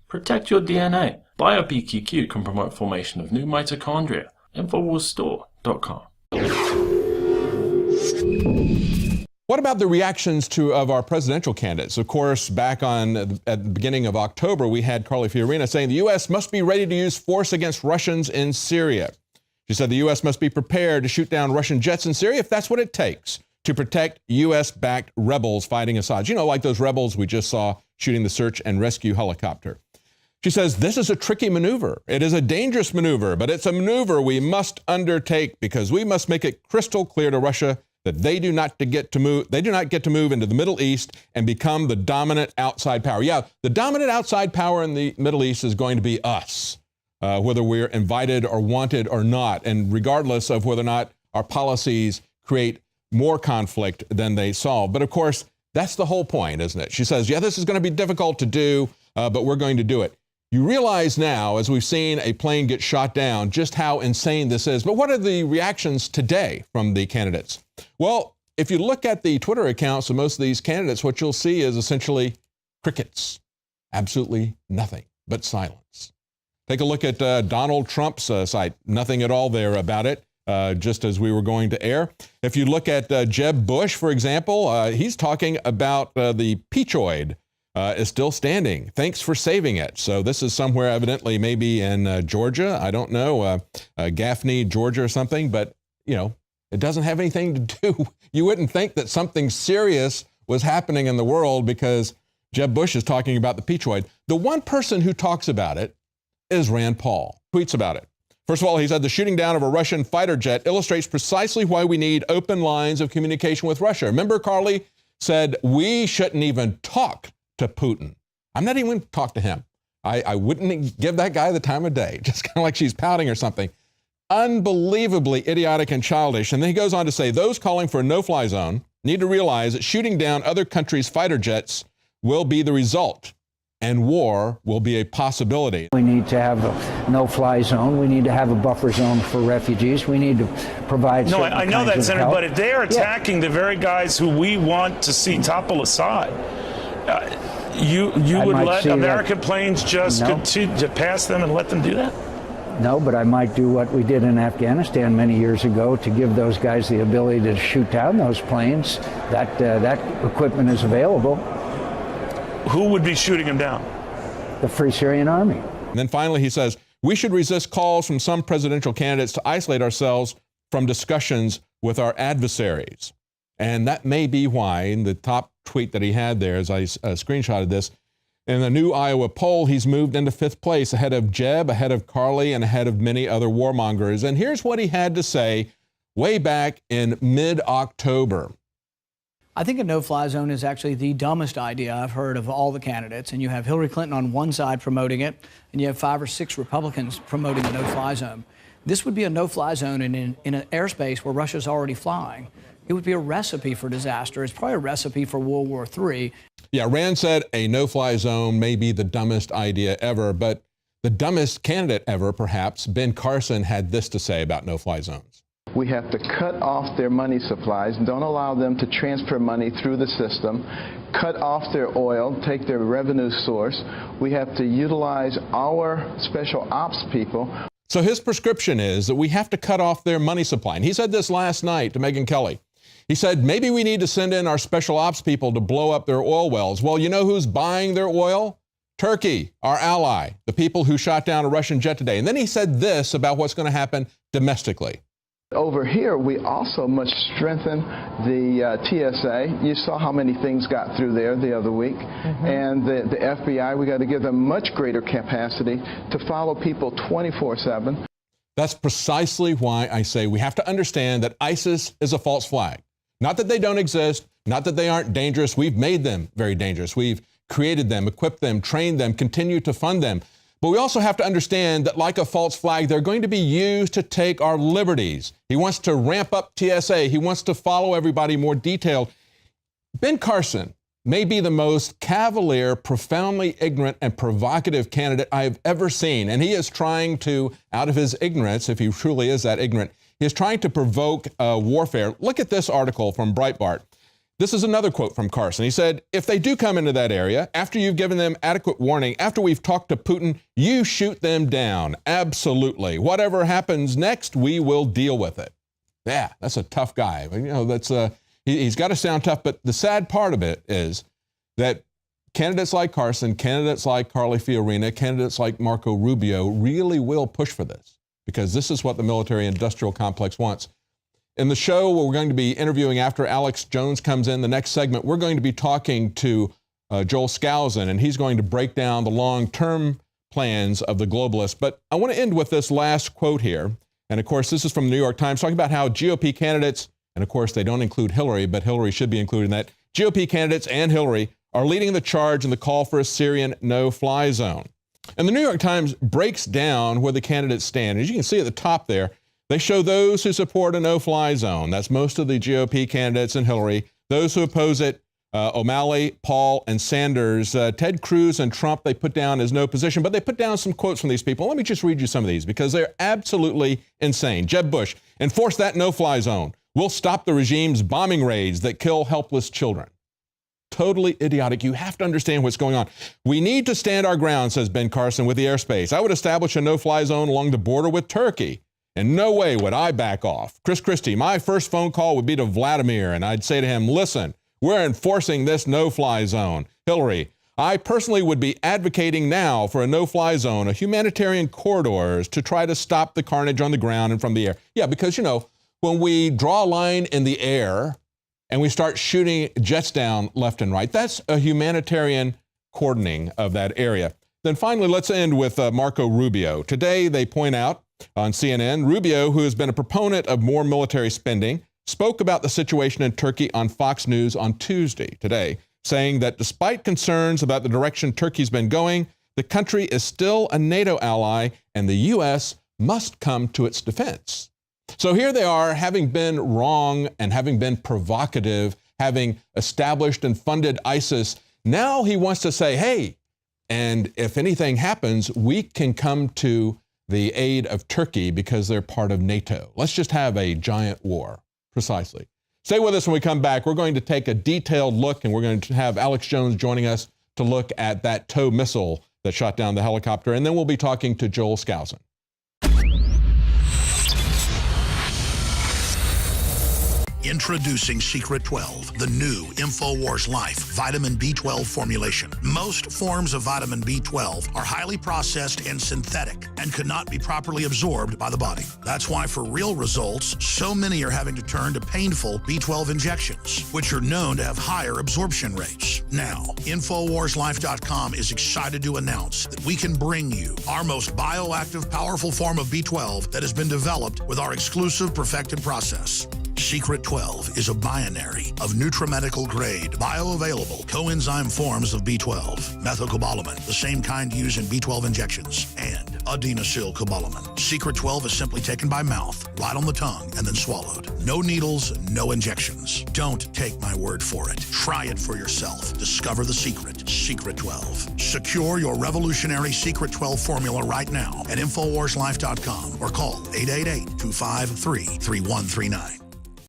Protect your DNA. BioPQQ can promote formation of new mitochondria. Infowarsstore.com. What about the reactions of our presidential candidates? Of course, back at the beginning of October, we had Carly Fiorina saying the U.S. must be ready to use force against Russians in Syria. She said the U.S. must be prepared to shoot down Russian jets in Syria if that's what it takes to protect U.S.-backed rebels fighting Assad. You know, like those rebels we just saw shooting the search and rescue helicopter. She says this is a tricky maneuver. It is a dangerous maneuver, but it's a maneuver we must undertake because we must make it crystal clear to Russia that they do not get to move into the Middle East and become the dominant outside power. Yeah, the dominant outside power in the Middle East is going to be us, whether we're invited or wanted or not, and regardless of whether or not our policies create more conflict than they solve. But of course, that's the whole point, isn't it? She says, yeah, this is going to be difficult to do, but we're going to do it. You realize now, as we've seen a plane get shot down, just how insane this is. But what are the reactions today from the candidates? Well, if you look at the Twitter accounts of most of these candidates, what you'll see is essentially crickets. Absolutely nothing but silence. Take a look at Donald Trump's site. Nothing at all there about it, just as we were going to air. If you look at Jeb Bush, for example, he's talking about the peachoid. Is still standing. Thanks for saving it. So this is somewhere evidently maybe in Georgia. I don't know, Gaffney, Georgia or something, but you know, it doesn't have anything to do. You wouldn't think that something serious was happening in the world because Jeb Bush is talking about the peachoid. The one person who talks about it is Rand Paul, tweets about it. First of all, he said the shooting down of a Russian fighter jet illustrates precisely why we need open lines of communication with Russia. Remember, Carly said we shouldn't even talk to Putin. I'm not even going to talk to him. I wouldn't give that guy the time of day, just kind of like she's pouting or something. Unbelievably idiotic and childish. And then he goes on to say, those calling for a no-fly zone need to realize that shooting down other countries' fighter jets will be the result, and war will be a possibility. We need to have a no-fly zone. We need to have a buffer zone for refugees. We need to provide. No, I know that, Senator, help. but if they're attacking the very guys who we want to see topple Assad, you would let American planes just continue to pass them and let them do that? No, but I might do what we did in Afghanistan many years ago to give those guys the ability to shoot down those planes. That equipment is available. Who would be shooting them down? The Free Syrian Army. And then finally he says, we should resist calls from some presidential candidates to isolate ourselves from discussions with our adversaries. And that may be why, in the top tweet that he had there, as I screenshotted this, in the new Iowa poll, he's moved into 5th place, ahead of Jeb, ahead of Carly, and ahead of many other warmongers. And here's what he had to say way back in mid-October. I think a no-fly zone is actually the dumbest idea I've heard of all the candidates. And you have Hillary Clinton on one side promoting it, and you have 5 or 6 Republicans promoting a no-fly zone. This would be a no-fly zone in an airspace where Russia's already flying. It would be a recipe for disaster. It's probably a recipe for World War III. Yeah, Rand said a no-fly zone may be the dumbest idea ever, but the dumbest candidate ever, perhaps, Ben Carson, had this to say about no-fly zones. We have to cut off their money supplies, don't allow them to transfer money through the system, cut off their oil, take their revenue source. We have to utilize our special ops people. So his prescription is that we have to cut off their money supply. And he said this last night to Megyn Kelly. He said, maybe we need to send in our special ops people to blow up their oil wells. Well, you know who's buying their oil? Turkey, our ally, the people who shot down a Russian jet today. And then he said this about what's going to happen domestically. Over here, we also must strengthen the TSA. You saw how many things got through there the other week. And the FBI, we got to give them much greater capacity to follow people 24/7. That's precisely why I say we have to understand that ISIS is a false flag. Not that they don't exist, not that they aren't dangerous. We've made them very dangerous. We've created them, equipped them, trained them, continue to fund them. But we also have to understand that, like a false flag, they're going to be used to take our liberties. He wants to ramp up TSA. He wants to follow everybody more detailed. Ben Carson may be the most cavalier, profoundly ignorant, and provocative candidate I have ever seen. And he is trying to, out of his ignorance, if he truly is that ignorant, he is trying to provoke warfare. Look at this article from Breitbart. This is another quote from Carson. He said, if they do come into that area, after you've given them adequate warning, after we've talked to Putin, you shoot them down. Absolutely. Whatever happens next, we will deal with it. Yeah, that's a tough guy. You know, he's got to sound tough, but the sad part of it is that candidates like Carson, candidates like Carly Fiorina, candidates like Marco Rubio really will push for this because this is what the military-industrial complex wants. In the show, where we're going to be interviewing after Alex Jones comes in, the next segment, we're going to be talking to Joel Skousen, and he's going to break down the long-term plans of the globalists. But I want to end with this last quote here. And of course, this is from the New York Times, talking about how GOP candidates, and of course, they don't include Hillary, but Hillary should be included in that. GOP candidates and Hillary are leading the charge in the call for a Syrian no-fly zone. And the New York Times breaks down where the candidates stand. As you can see at the top there, they show those who support a no-fly zone. That's most of the GOP candidates and Hillary. Those who oppose it, O'Malley, Paul, and Sanders. Ted Cruz and Trump, they put down as no position, but they put down some quotes from these people. Let me just read you some of these because they're absolutely insane. Jeb Bush, enforce that no-fly zone. We'll stop the regime's bombing raids that kill helpless children. Totally idiotic. You have to understand what's going on. We need to stand our ground, says Ben Carson, with the airspace. I would establish a no-fly zone along the border with Turkey. And no way would I back off. Chris Christie, my first phone call would be to Vladimir, and I'd say to him, listen, we're enforcing this no-fly zone. Hillary, I personally would be advocating now for a no-fly zone, a humanitarian corridors to try to stop the carnage on the ground and from the air. Yeah, because, you know, when we draw a line in the air and we start shooting jets down left and right, that's a humanitarian cordoning of that area. Then finally, let's end with Marco Rubio. Today, they point out on CNN, Rubio, who has been a proponent of more military spending, spoke about the situation in Turkey on Fox News on Tuesday today, saying that despite concerns about the direction Turkey's been going, the country is still a NATO ally and the U.S. must come to its defense. So here they are, having been wrong and having been provocative, having established and funded ISIS. Now he wants to say, hey, and if anything happens, we can come to the aid of Turkey because they're part of NATO. Let's just have a giant war. Precisely. Stay with us when we come back. We're going to take a detailed look, and we're going to have Alex Jones joining us to look at that TOW missile that shot down the helicopter, and then we'll be talking to Joel Skousen. Introducing Secret 12, the new Infowars Life vitamin B12 formulation. Most forms of vitamin B12 are highly processed and synthetic and cannot be properly absorbed by the body. That's why for real results, so many are having to turn to painful B12 injections, which are known to have higher absorption rates. Now, InfoWarsLife.com is excited to announce that we can bring you our most bioactive, powerful form of B12 that has been developed with our exclusive perfected process. Secret 12 is a binary of nutramedical grade, bioavailable coenzyme forms of B12, methylcobalamin, the same kind used in B12 injections, and adenosylcobalamin. Secret 12 is simply taken by mouth, right on the tongue, and then swallowed. No needles, no injections. Don't take my word for it. Try it for yourself. Discover the secret. Secret 12. Secure your revolutionary Secret 12 formula right now at InfoWarsLife.com or call 888-253-3139.